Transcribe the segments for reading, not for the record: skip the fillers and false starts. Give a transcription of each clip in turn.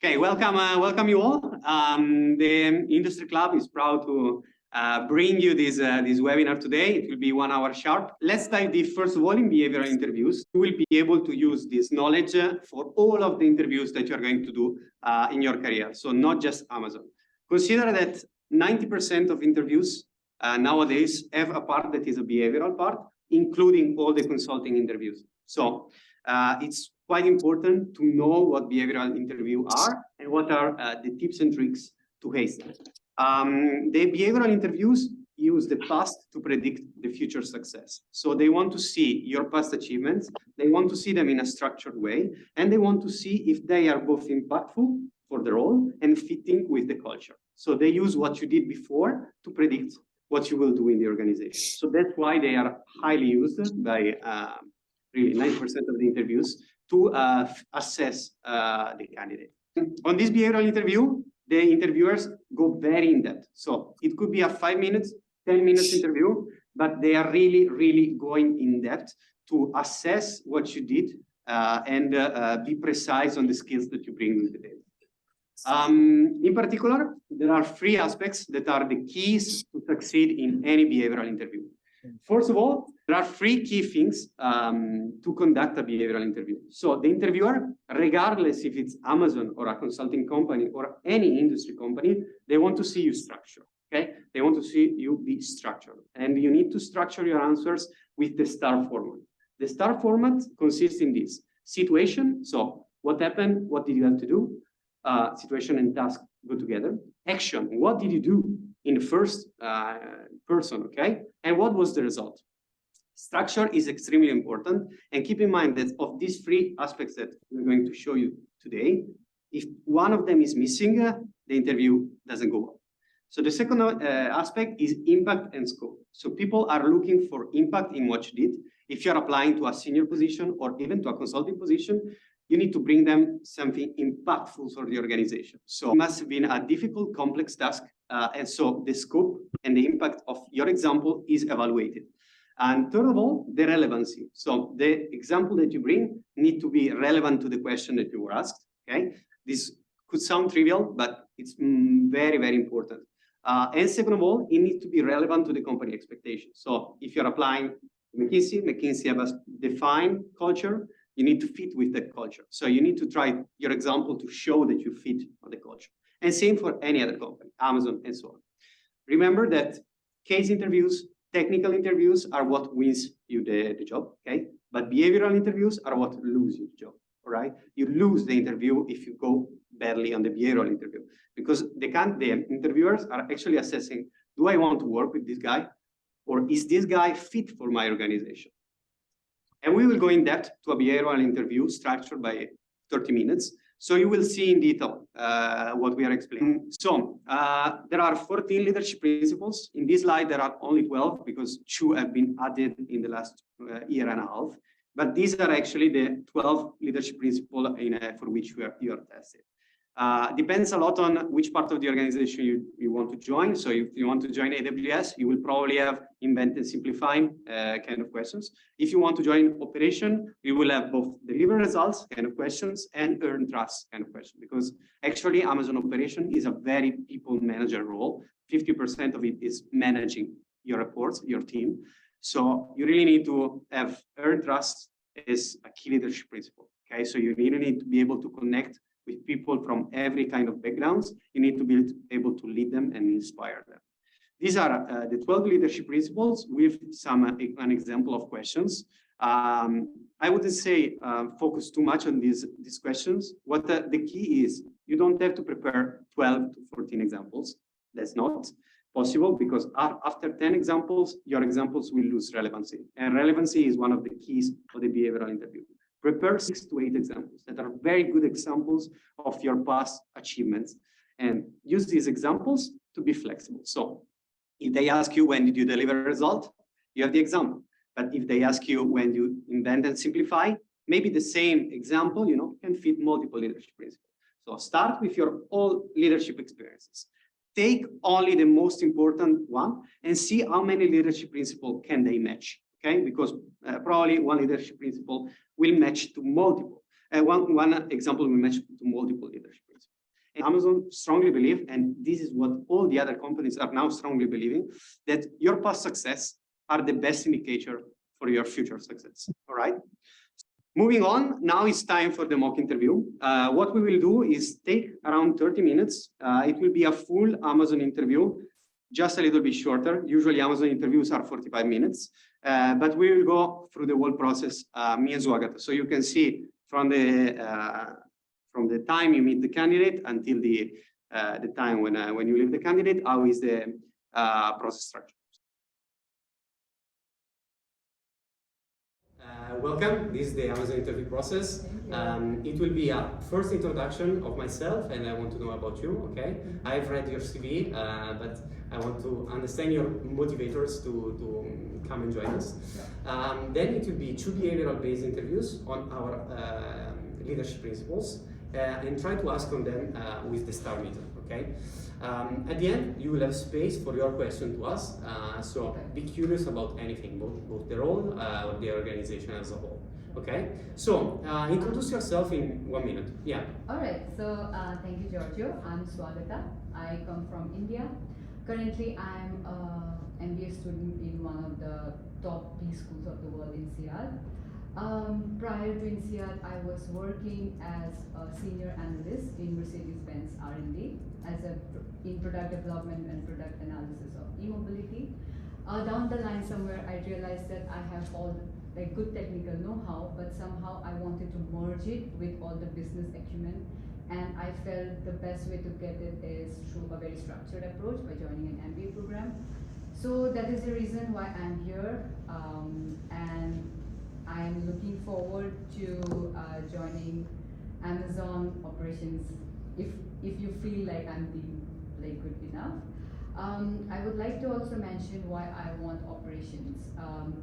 Okay, welcome you all. The Industry Club is proud to bring you this webinar today. It will be 1 hour sharp. Let's dive deep. First of all, in behavioral interviews, you will be able to use this knowledge for all of the interviews that you're going to do in your career. So not just Amazon. Consider that 90% of interviews nowadays have a part that is a behavioral part, including all the consulting interviews. So it's quite important to know what behavioral interviews are and what are the tips and tricks to haste them. The behavioral interviews use the past to predict the future success. So they want to see your past achievements, they want to see them in a structured way, and they want to see if they are both impactful for the role and fitting with the culture. So they use what you did before to predict what you will do in the organization. So that's why they are highly used by really 90% of the interviews to assess the candidate. On this behavioral interview, the interviewers go very in depth. So it could be a 5 minutes, 10 minutes interview, but they are really going in depth to assess what you did and be precise on the skills that you bring to the table. In particular, there are 3 aspects that are the keys to succeed in any behavioral interview. First of all, there are 3 key things to conduct a behavioral interview. So the interviewer, regardless if it's Amazon or a consulting company or any industry company, they want to see you structured. Okay, they want to see you be structured, and you need to structure your answers with the STAR format. The STAR format consists in this: situation, so what happened, what did you have to do? Situation and task go together. Action, what did you do in the first person, okay? And what was the result? Structure is extremely important, and keep in mind that of these 3 aspects that we're going to show you today, if one of them is missing, the interview doesn't go well. So the second aspect is impact and scope. So people are looking for impact in what you did. If you're applying to a senior position or even to a consulting position, you need to bring them something impactful for the organization. So it must have been a difficult, complex task. And so the scope and the impact of your example is evaluated. And third of all, the relevancy. So the example that you bring need to be relevant to the question that you were asked. Okay, this could sound trivial, but it's very important. And second of all, it needs to be relevant to the company expectations. So if you're applying to McKinsey have a defined culture. You need to fit with that culture. So you need to try your example to show that you fit on the culture. And same for any other company, Amazon and so on. Remember that case interviews, technical interviews are what wins you the job, okay? But behavioral interviews are what lose you the job, all right? You lose the interview if you go badly on the behavioral interview, because the interviewers are actually assessing, do I want to work with this guy? Or is this guy fit for my organization? And we will go in depth to a behavioral interview structured by 30 minutes. So you will see in detail what we are explaining. So there are 14 leadership principles. In this slide, there are only 12 because 2 have been added in the last year and a half. But these are actually the 12 leadership principles for which you are tested. Depends a lot on which part of the organization you want to join. So if you want to join AWS, you will probably have invent and simplify kind of questions. If you want to join operation, you will have both deliver results kind of questions and earn trust kind of question, because actually Amazon operation is a very people manager role. 50% of it is managing your reports, your team. So you really need to have earn trust as a key leadership principle. Okay, so you really need to be able to connect with people from every kind of backgrounds. You need to be able to lead them and inspire them. These are the 12 leadership principles with an example of questions. I wouldn't say focus too much on these questions. What the key is, you don't have to prepare 12 to 14 examples. That's not possible, because after 10 examples, your examples will lose relevancy. And relevancy is one of the keys for the behavioral interview. Prepare 6 to 8 examples that are very good examples of your past achievements, and use these examples to be flexible. So if they ask you when did you deliver a result, you have the example. But if they ask you when you invent and simplify, maybe the same example, can fit multiple leadership principles. So start with your all leadership experiences. Take only the most important one and see how many leadership principles can they match. Okay, because probably one leadership principle will match to multiple. One example will match to multiple leadership principles. Amazon strongly believe, and this is what all the other companies are now strongly believing, that your past success are the best indicator for your future success. All right. Moving on, now it's time for the mock interview. What we will do is take around 30 minutes. It will be a full Amazon interview, just a little bit shorter. Usually Amazon interviews are 45 minutes, but we will go through the whole process, me and Swagata. So you can see from the time you meet the candidate until the time when you leave the candidate, how is the process structure. Welcome. This is the Amazon interview process. It will be a first introduction of myself, and I want to know about you. Okay, I've read your CV, but I want to understand your motivators to come and join us. Then it will be 2 behavioral-based interviews on our leadership principles, and try to ask on them with the star meter. Okay. At the end, you will have space for your question to us. So be curious about anything, both the role or the organization as a whole. Okay. So introduce yourself in 1 minute. Yeah. All right. So thank you, Giorgio. I'm Swagata. I come from India. Currently, I'm an MBA student in one of the top B schools of the world, INSEAD. Prior to INSEAD, I was working as a senior analyst in Mercedes-Benz R&D in product development and product analysis of e-mobility. Down the line somewhere, I realized that I have all like good technical know-how, but somehow I wanted to merge it with all the business acumen, and I felt the best way to get it is through a very structured approach by joining an MBA program. So that is the reason why I'm here, and I'm looking forward to joining Amazon operations if you feel like I'm being like good enough. I would like to also mention why I want operations,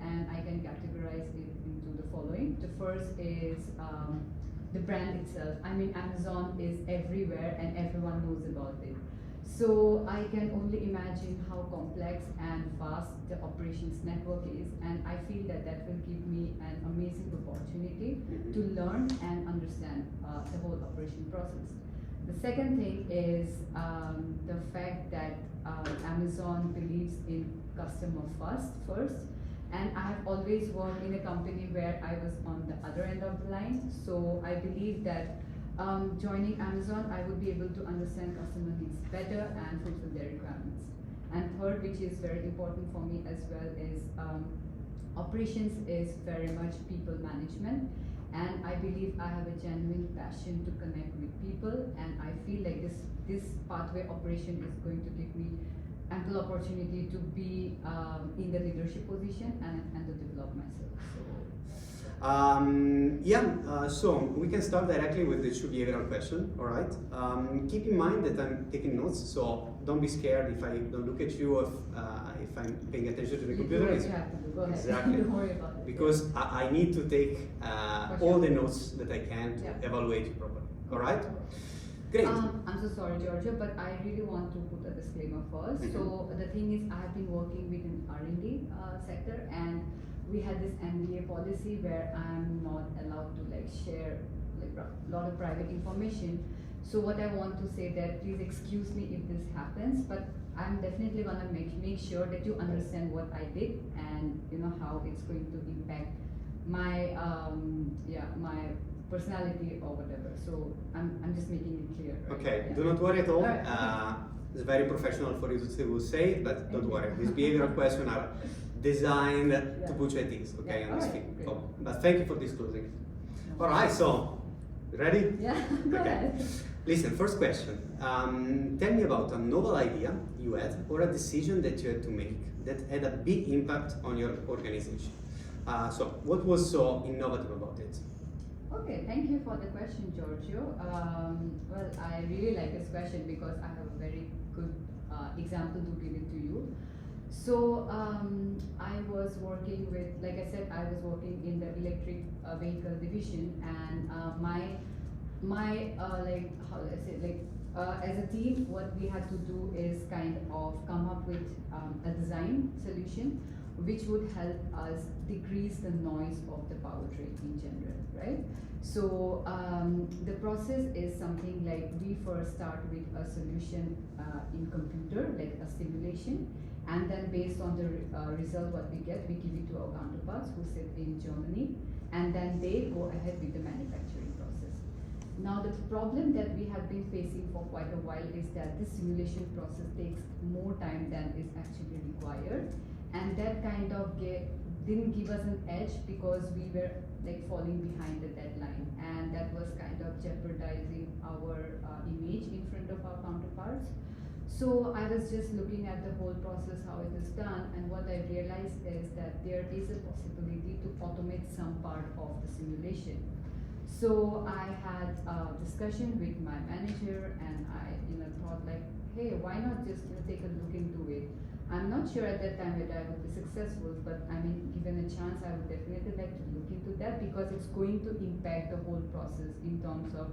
and I can categorize it into the following. The first is the brand itself. I mean, Amazon is everywhere and everyone knows about it. So I can only imagine how complex and fast the operations network is, and I feel that that will give me an amazing opportunity to learn and understand the whole operation process. The second thing is the fact that Amazon believes in customer first, and I have always worked in a company where I was on the other end of the line. So I believe that joining Amazon, I would be able to understand customer needs better and fulfill their requirements. And third, which is very important for me as well, is operations is very much people management. And I believe I have a genuine passion to connect with people, and I feel like this pathway operation is going to give me ample opportunity to be in the leadership position and to develop myself. So we can start directly with the 2 behavioral question. All right. Keep in mind that I'm taking notes, so don't be scared if I don't look at you, if I'm paying attention to the computer. You have to do. Go ahead. Exactly. Don't worry about it. Because I need to take all the notes that I can to evaluate you properly. All right. Great. I'm so sorry, Giorgio, but I really want to put a disclaimer first. So the thing is, I have been working within R&D sector, and we had this MBA policy where I'm not allowed to like share like a lot of private information. So what I want to say that please excuse me if this happens, but I'm definitely gonna make sure that you understand what I did and you know how it's going to impact my my personality or whatever. So I'm just making it clear. Right? Okay, do not worry at all. It's very professional for you to say it, but don't worry. These behavioral questions are designed to put you at ease, okay, on this field. Oh, but thank you for disclosing. All right, so ready? Yeah. Go ahead. Listen, first question. Tell me about a novel idea you had or a decision that you had to make that had a big impact on your organization. So what was so innovative about it? Okay, thank you for the question, Giorgio. Well, I really like this question because I have a very good example to give it to you. So I was working with, like I said, I was working in the electric vehicle division, and like how do I say, like as a team, what we had to do is kind of come up with a design solution which would help us decrease the noise of the powertrain in general, right? So the process is something like we first start with a solution in computer, like a simulation, and then based on the result what we get, we give it to our counterparts who sit in Germany, and then they go ahead with the manufacturing process. Now the problem that we have been facing for quite a while is that this simulation process takes more time than is actually required, and that kind of didn't give us an edge because we were like falling behind the deadline, and that was kind of jeopardizing our image in front of our counterparts. So I was just looking at the whole process, how it is done, and what I realized is that there is a possibility to automate some part of the simulation. So I had a discussion with my manager, and I thought like, hey, why not just take a look into it? I'm not sure at that time whether I would be successful, but I mean, given a chance, I would definitely like to look into that because it's going to impact the whole process in terms of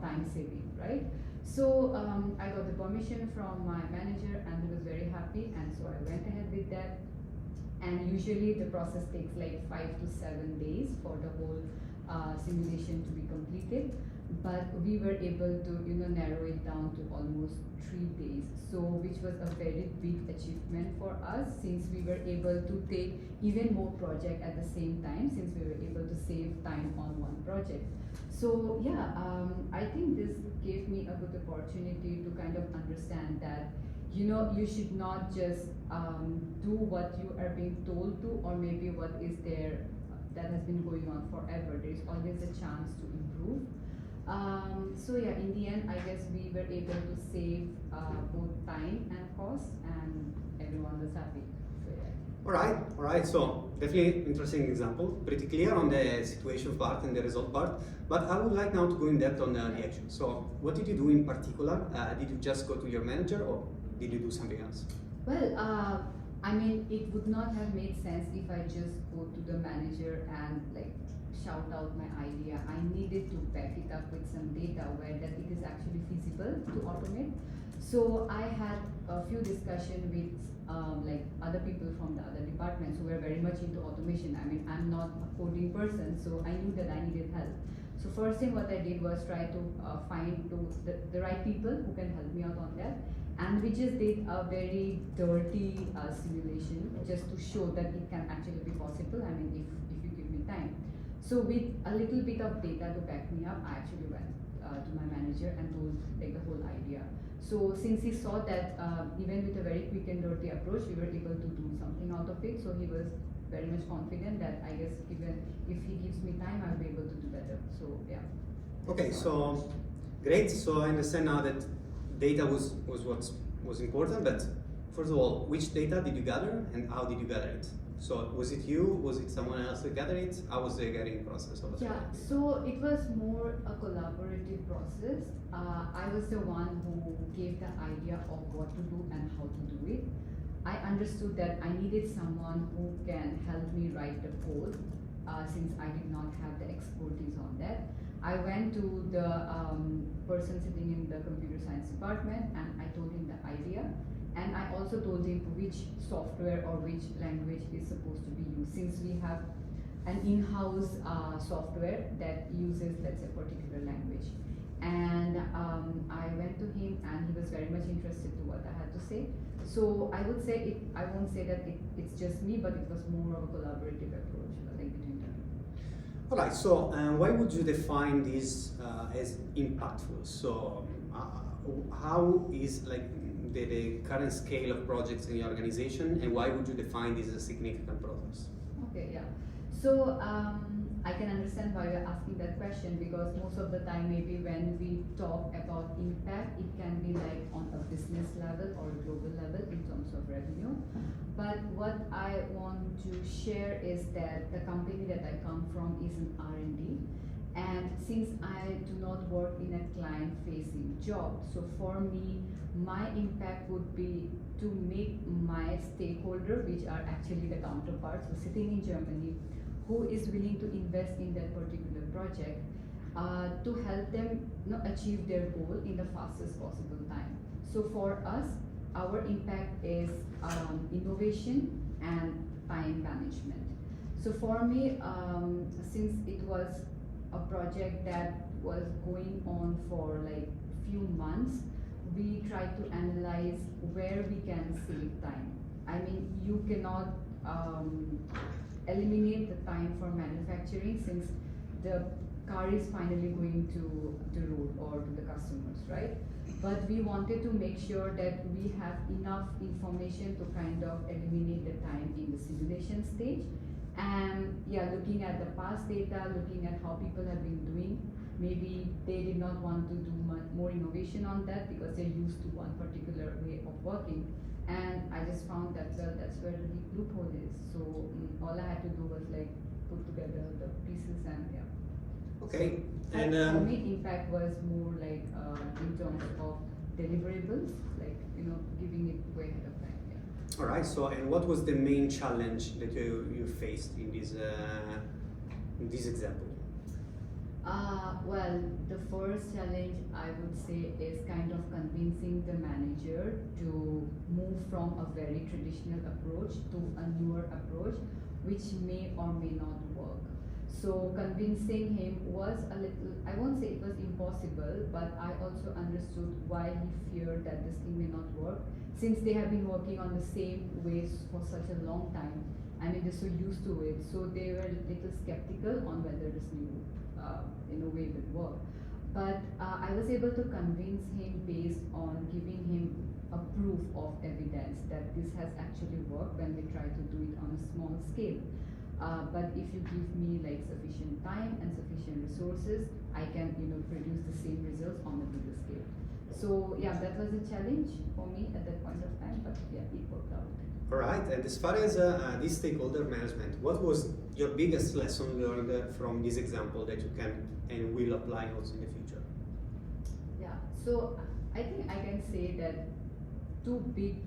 time saving, right? So I got the permission from my manager, and he was very happy, and so I went ahead with that. And usually the process takes like 5 to 7 days for the whole simulation to be completed, but we were able to narrow it down to almost 3 days, so which was a very big achievement for us, since we were able to take even more project at the same time, since we were able to save time on one project. So yeah, I think this gave me a good opportunity to kind of understand that you should not just do what you are being told to, or maybe what is there that has been going on forever. There is always a chance to improve. So yeah, in the end, I guess we were able to save both time and cost, and everyone was happy. So yeah. All right. So definitely interesting example. Pretty clear on the situation part and the result part. But I would like now to go in depth on the action. So what did you do in particular? Did you just go to your manager, or did you do something else? Well, I mean, it would not have made sense if I just go to the manager and like shout out my idea. I needed to back it up with some data where that it is actually feasible to automate. So I had a few discussions with like other people from the other departments who were very much into automation. I mean, I'm not a coding person, so I knew that I needed help. So first thing what I did was try to find the right people who can help me out on that. And we just did a very dirty simulation just to show that it can actually be possible. I mean, if you give me time. So with a little bit of data to back me up, I actually went to my manager and told like the whole idea. So since he saw that even with a very quick and dirty approach, we were able to do something out of it. So he was very much confident that I guess even if he gives me time, I'll be able to do better. So yeah. Okay, so great. So I understand now that data was what was important, but first of all, which data did you gather and how did you gather it? So was it you? Was it someone else that gathered it? How was the gathering process of it? Yeah, so it was more a collaborative process. I was the one who gave the idea of what to do and how to do it. I understood that I needed someone who can help me write the code, since I did not have the expertise on that. I went to the person sitting in the computer science department, and I told him the idea, and I also told him which software or which language is supposed to be used, since we have an in-house software that uses, let's say, a particular language. And I went to him, and he was very much interested to what I had to say. So I would say I won't say that it's just me, but it was more of a collaborative approach, like between them. All right. So why would you define this as impactful? So how is like the current scale of projects in your organization, and why would you define this as a significant progress? Okay, yeah. So I can understand why you're asking that question, because most of the time maybe when we talk about impact, it can be like on a business level or global level in terms of revenue. But what I want to share is that the company that I come from is an R&D. And since I do not work in a client-facing job, so for me, my impact would be to make my stakeholder, which are actually the counterparts who are sitting in Germany, who is willing to invest in that particular project, to help them achieve their goal in the fastest possible time. So for us, our impact is innovation and time management. So for me, since it was a project that was going on for like few months, we tried to analyze where we can save time. I mean, you cannot eliminate the time for manufacturing since the car is finally going to the road or to the customers, right? But we wanted to make sure that we have enough information to kind of eliminate the time in the simulation stage. And yeah, looking at the past data, looking at how people have been doing, maybe they did not want to do much more innovation on that because they're used to one particular way of working. And I just found that that's where the loophole is. So all I had to do was like put together the pieces and yeah. Okay. And for me, impact was more like in terms of deliverables, like giving it way ahead of time. Yeah. All right. So, and what was the main challenge that you faced in this example? Well, the first challenge I would say is kind of convincing the manager to move from a very traditional approach to a newer approach, which may or may not work. So convincing him was a little, I won't say it was impossible, but I also understood why he feared that this thing may not work, since they have been working on the same ways for such a long time. I mean, they're so used to it, so they were a little skeptical on whether this new way would work. But I was able to convince him based on giving him a proof of evidence that this has actually worked when we try to do it on a small scale. But if you give me like sufficient time and sufficient resources, I can produce the same results on a bigger scale. So yeah, that was a challenge for me at that point of time, but yeah, it worked out. All right, and as far as this stakeholder management, what was your biggest lesson learned from this example that you can and will apply also in the future? Yeah, so I think I can say that two big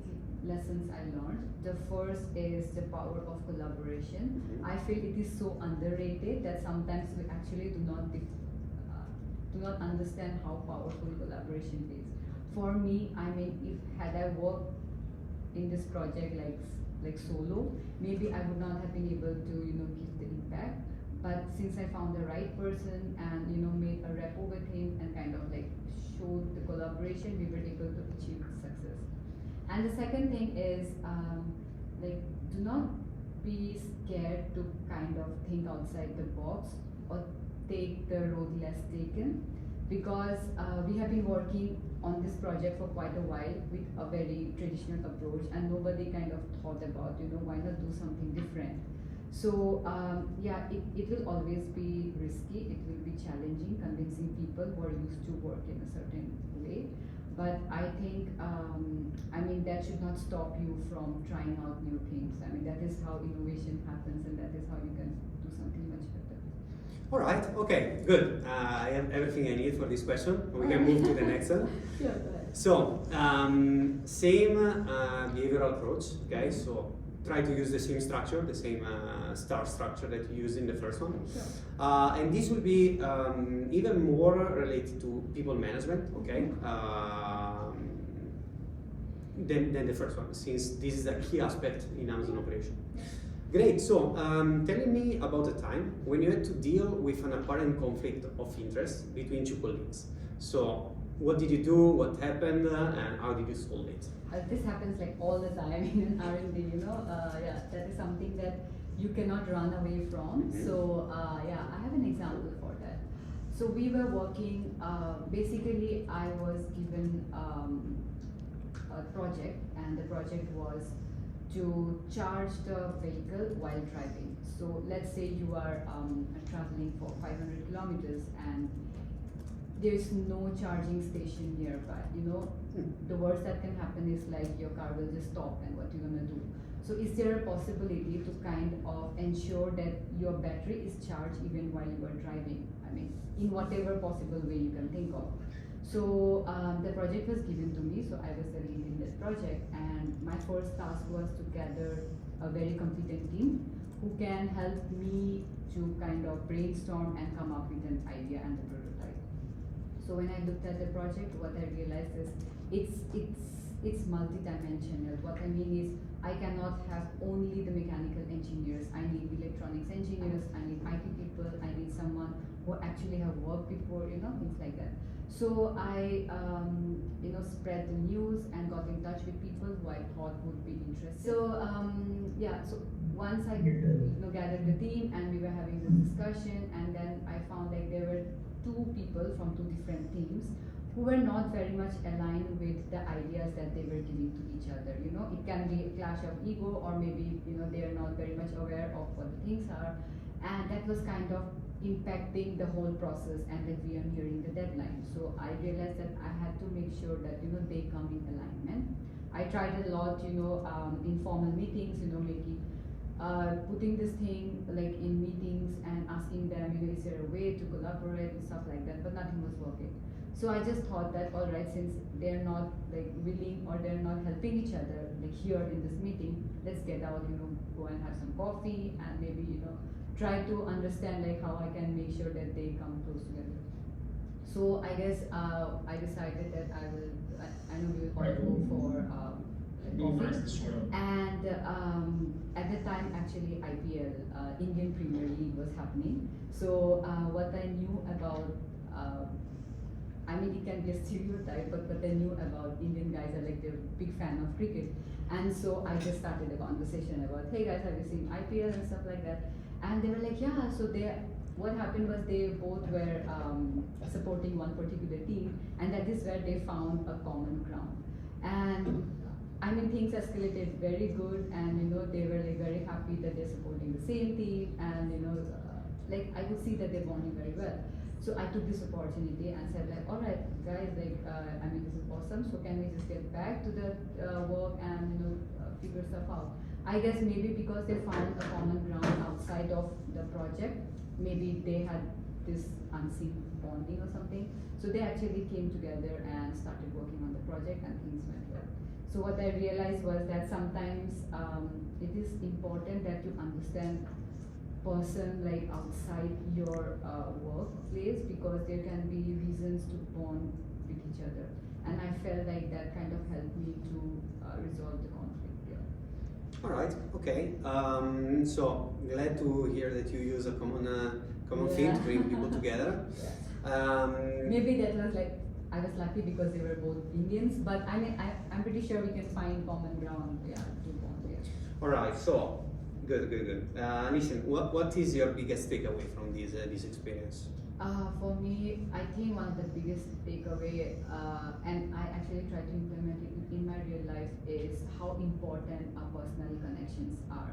lessons I learned. The first is the power of collaboration. Mm-hmm. I feel it is so underrated that sometimes we actually do not understand how powerful collaboration is. For me, I mean, if had I worked in this project like solo, maybe I would not have been able to give the impact. But since I found the right person and made a rapport with him and kind of like showed the collaboration, we were able to achieve success. And the second thing is do not be scared to kind of think outside the box or take the road less taken, because we have been working on this project for quite a while with a very traditional approach, and nobody kind of thought about why not do something different. So yeah, it will always be risky, it will be challenging convincing people who are used to work in a certain way. But I think, I mean, that should not stop you from trying out new things. I mean, that is how innovation happens, and that is how you can do something much better. All right, okay, good. I have everything I need for this question. We can move to the next one. Yeah, go ahead. So, same behavioral approach, okay? So, try to use the same structure, the same star structure that you used in the first one. Sure. And this will be even more related to people management, okay? Than the first one, since this is a key aspect in Amazon operation. Great, so telling me about a time when you had to deal with an apparent conflict of interest between two colleagues. So, what did you do, what happened, and how did you solve it? This happens like all the time in R&D, yeah, that is something that you cannot run away from. Mm-hmm. So yeah, I have an example for that. So we were working, basically I was given a project, and the project was to charge the vehicle while driving. So let's say you are traveling for 500 kilometers and there's no charging station nearby. The worst that can happen is like your car will just stop, and what you're gonna do. So is there a possibility to kind of ensure that your battery is charged even while you are driving? I mean, in whatever possible way you can think of. So the project was given to me, so I was the lead in that project, and my first task was to gather a very competent team who can help me to kind of brainstorm and come up with an idea and the prototype. So when I looked at the project, what I realized is it's it's multi-dimensional. What I mean is I cannot have only the mechanical engineers. I need electronics engineers, I need IT people, I need someone who actually have worked before, things like that. So I, spread the news and got in touch with people who I thought would be interested. So so once I gathered the team and we were having this discussion, and then I found like there were two people from two different teams who were not very much aligned with the ideas that they were giving to each other. It can be a clash of ego, or maybe they are not very much aware of what the things are, and that was kind of impacting the whole process, and that we are nearing the deadline. So I realized that I had to make sure that they come in alignment. I tried a lot, informal meetings, making putting this thing like in meetings and asking them, is there a way to collaborate and stuff like that, but nothing was working. So I just thought that, all right, since they're not like willing, or they're not helping each other like here in this meeting, let's get out, go and have some coffee, and maybe try to understand like how I can make sure that they come close together. So I guess I decided that I know we will all go for coffee. And at the time, actually, IPL, Indian Premier League, was happening. So what I knew about, it can be a stereotype, but I knew about Indian guys are like they're a big fan of cricket. And so I just started a conversation about, hey guys, have you seen IPL and stuff like that? And they were like, yeah. So what happened was they both were supporting one particular team, and that is where they found a common ground. And things escalated very good, and they were like very happy that they're supporting the same team, and like I could see that they're bonding very well. So I took this opportunity and said like, all right, guys, like this is awesome. So can we just get back to the work and figure stuff out? I guess maybe because they found a common ground outside of the project, maybe they had this unseen bonding or something. So they actually came together and started working on the project, and things went well. So what I realized was that sometimes it is important that you understand person like outside your workplace, because there can be reasons to bond with each other, and I felt like that kind of helped me to resolve the conflict. All right. Okay. So glad to hear that you use a common thing to bring people together. Maybe that was like I was lucky because they were both Indians, but I'm pretty sure we can find common ground. To bond. All right. So. Good. Listen, what is your biggest takeaway from this experience? For me, I think one of the biggest takeaway, and I actually try to implement it in my real life, is how important our personal connections are.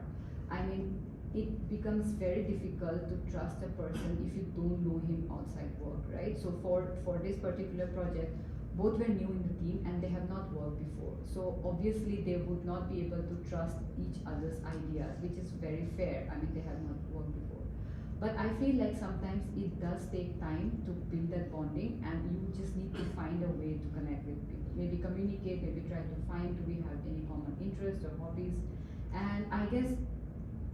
It becomes very difficult to trust a person if you don't know him outside work, right? So for this particular project, both were new in the team and they have not worked before. So obviously they would not be able to trust each other's ideas, which is very fair. They have not worked before. But I feel like sometimes it does take time to build that bonding, and you just need to find a way to connect with people. Maybe communicate, maybe try to find, do we have any common interests or hobbies? And I guess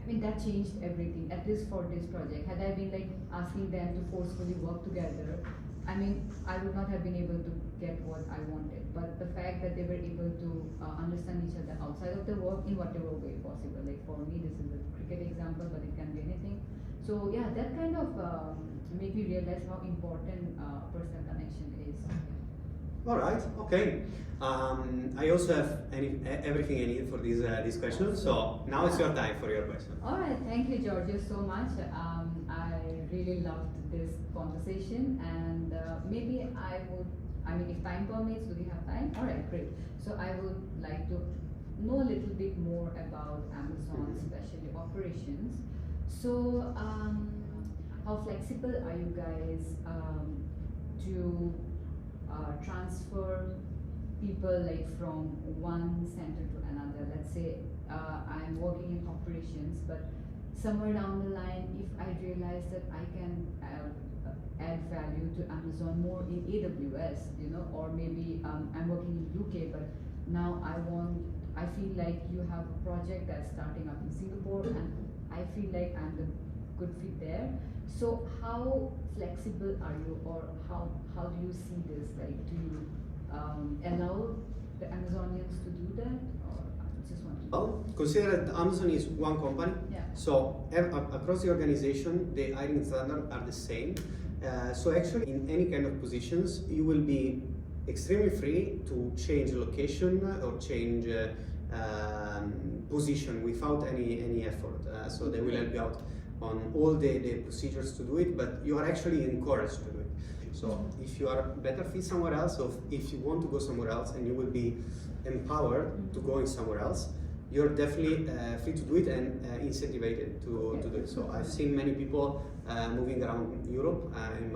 that changed everything, at least for this project. Had I been like asking them to forcefully work together, I would not have been able to get what I wanted. But the fact that they were able to understand each other outside of the work in whatever way possible. Like for me, this is a cricket example, but it can be anything. So yeah, that kind of made me realize how important personal connection is. All right. Okay. I also have everything I need for this question. So now it's your time for your question. All right. Thank you, Giorgio, so much. I really loved this conversation, and maybe I would, if time permits, do we have time? All right, great. So I would like to know a little bit more about Amazon, especially operations. So how flexible are you guys to transfer people like from one center to another? Let's say I'm working in operations, but somewhere down the line, if I realize that I can add value to Amazon more in AWS, or maybe I'm working in UK, but now I feel like you have a project that's starting up in Singapore, and I feel like I'm the good fit there. So how flexible are you, or how do you see this? Like, do you allow the Amazonians to do that, or I just want to. Well, consider that Amazon is one company, Yeah. so across the organization, the hiring standards are the same. So actually, in any kind of positions, you will be extremely free to change location or change position without any effort. So they will help you out on all the procedures to do it, but you are actually encouraged to do it. So if you are better fit somewhere else, or if you want to go somewhere else and you will be empowered to go in somewhere else, you're definitely free to do it and incentivized to do it. So I've seen many people moving around Europe and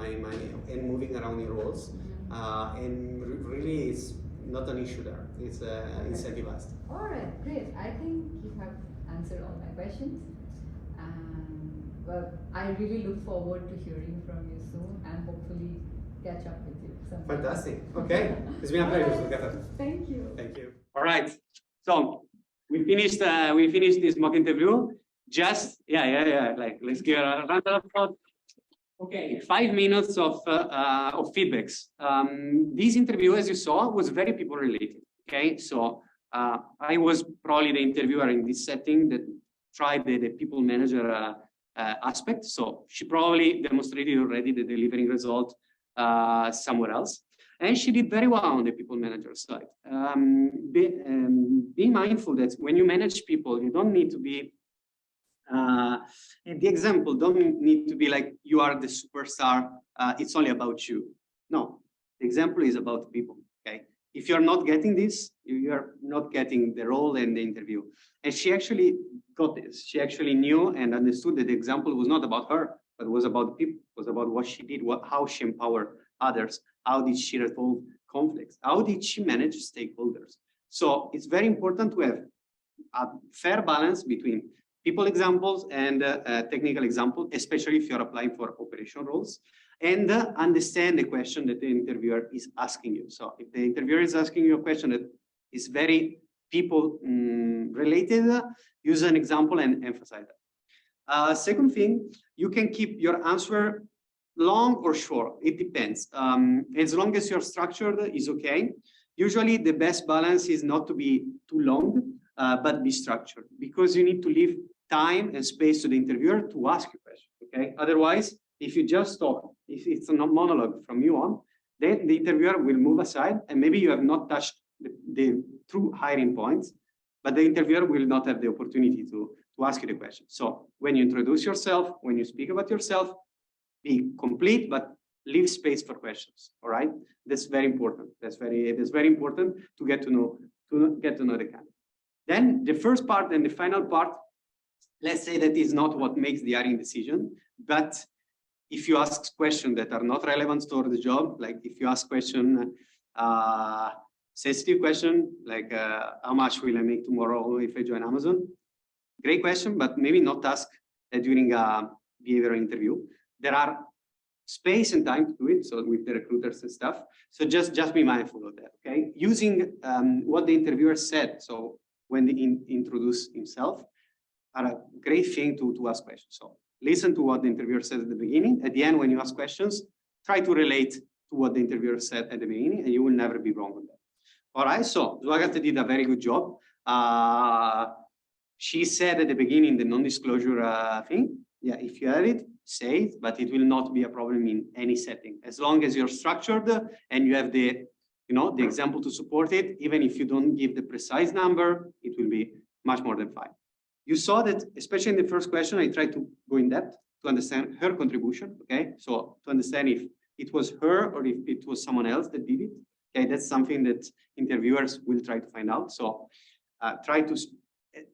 moving around in roles, and really it's not an issue there. It's incentivized. All right, great. I think you have answered all my questions. Well, I really look forward to hearing from you soon and hopefully catch up with you sometime. Fantastic. Okay, it's been a pleasure to get that. Thank you. Thank you. All right. So we finished this mock interview. Just like let's give a round of applause. Okay, 5 minutes of feedbacks. This interview, as you saw, was very people related. Okay, so I was probably the interviewer in this setting that tried the people manager aspect. So she probably demonstrated already the delivering result somewhere else. And she did very well on the people manager side. Be mindful that when you manage people, you don't need to be, the example don't need to be like you are the superstar, it's only about you. No, the example is about people, okay? If you're not getting this, you're not getting the role and the interview. And she actually got this. She actually knew and understood that the example was not about her, but was about people, was about what she did, how she empowered others, how did she resolve conflicts, how did she manage stakeholders. So it's very important to have a fair balance between people examples and technical example, especially if you're applying for operation roles, and understand the question that the interviewer is asking you. So if the interviewer is asking you a question that is very people related, use an example and emphasize that. Second thing, you can keep your answer long or short, it depends. As long as you're structured is okay. Usually the best balance is not to be too long, but be structured, because you need to leave time and space to the interviewer to ask you questions, okay? Otherwise, if you just talk, if it's a monologue from you on, then the interviewer will move aside and maybe you have not touched the true hiring points, but the interviewer will not have the opportunity to ask you the question. So when you introduce yourself, when you speak about yourself, be complete, but leave space for questions, all right? That's very important. That's very important to get to know the candidate. Then the first part and the final part, let's say that is not what makes the hiring decision, but if you ask questions that are not relevant for the job, like if you ask sensitive question, like how much will I make tomorrow if I join Amazon? Great question, but maybe not ask during a behavioral interview. There are space and time to do it, so with the recruiters and stuff. So just be mindful of that, okay? Using what the interviewer said, so when they introduce himself, are a great thing to ask questions. So listen to what the interviewer said at the beginning. At the end, when you ask questions, try to relate to what the interviewer said at the beginning, and you will never be wrong on that. All right, so Swagata did a very good job. She said at the beginning the non-disclosure thing. Yeah, if you have it, say it, but it will not be a problem in any setting. As long as you're structured and you have the example to support it, even if you don't give the precise number, it will be much more than fine. You saw that, especially in the first question, I tried to go in depth to understand her contribution, okay? So to understand if it was her or if it was someone else that did it, okay? That's something that interviewers will try to find out. So try to,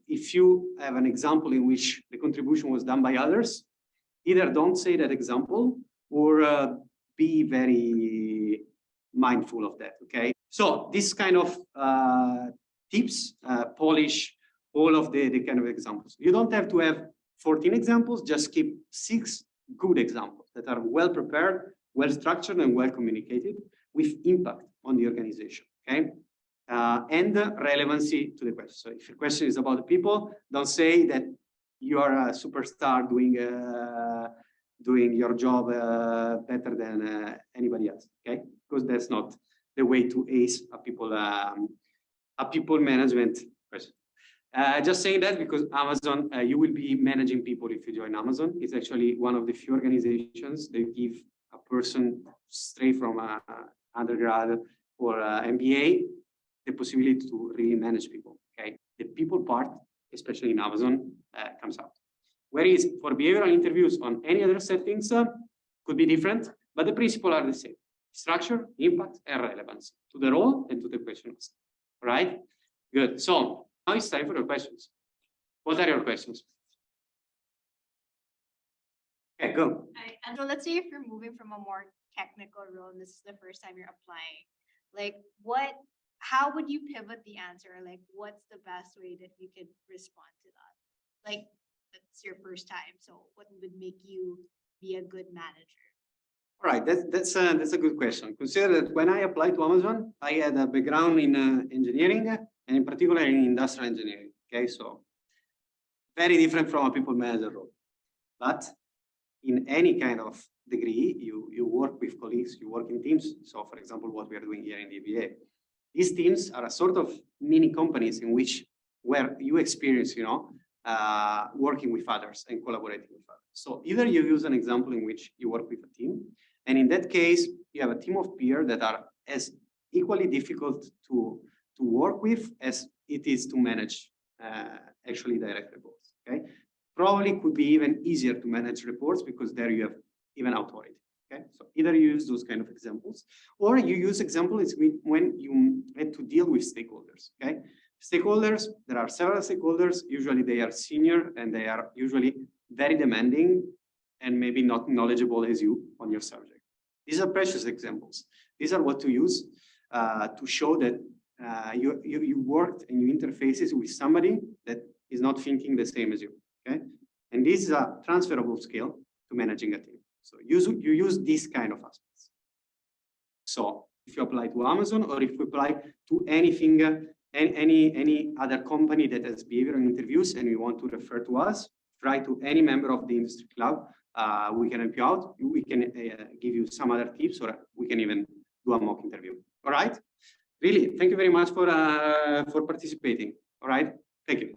if you have an example in which the contribution was done by others, either don't say that example or be very mindful of that, okay? So this kind of tips polish all of the kind of examples. You don't have to have 14 examples, just keep 6 good examples that are well prepared, well structured, and well communicated with impact on the organization, okay? And relevancy to the question. So if your question is about the people, don't say that you are a superstar doing your job better than anybody else, okay? Because that's not the way to ace a people a people management person. Just saying that because Amazon, you will be managing people if you join Amazon. It's actually one of the few organizations that give a person straight from a undergrad or MBA the possibility to really manage people. Okay, the people part, especially in Amazon, comes out. Whereas for behavioral interviews on any other settings, could be different, but the principles are the same: structure, impact, and relevance to the role and to the question asked. Right? Good. So now it's time for your questions. What are your questions? Okay, go. And so let's say if you're moving from a more technical role and this is the first time you're applying, like how would you pivot the answer? Like what's the best way that you could respond to that? Like that's your first time. So what would make you be a good manager? All right, that's a good question. Consider that when I applied to Amazon, I had a background in engineering and in particular in industrial engineering. Okay, so very different from a people manager role. But in any kind of degree, you work with colleagues, you work in teams. So for example, what we are doing here in the MBA. These teams are a sort of mini companies in which where you experience, working with others and collaborating with others. So either you use an example in which you work with a team, and in that case, you have a team of peers that are as equally difficult to work with as it is to manage actually direct reports. Okay, probably could be even easier to manage reports because there you have even authority. Okay, so either you use those kind of examples, or you use examples when you had to deal with stakeholders. Okay, stakeholders, there are several stakeholders. Usually they are senior and they are usually very demanding and maybe not knowledgeable as you on your subject. These are precious examples. These are what to use to show that you worked and you interfaces with somebody that is not thinking the same as you. Okay, and this is a transferable skill to managing a team. So you use this kind of aspects. So if you apply to Amazon or if you apply to anything, any other company that has behavioral interviews and you want to refer to us, write to any member of the industry club. We can help you out. We can give you some other tips, or we can even do a mock interview. All right. Really, thank you very much for participating. All right. Thank you.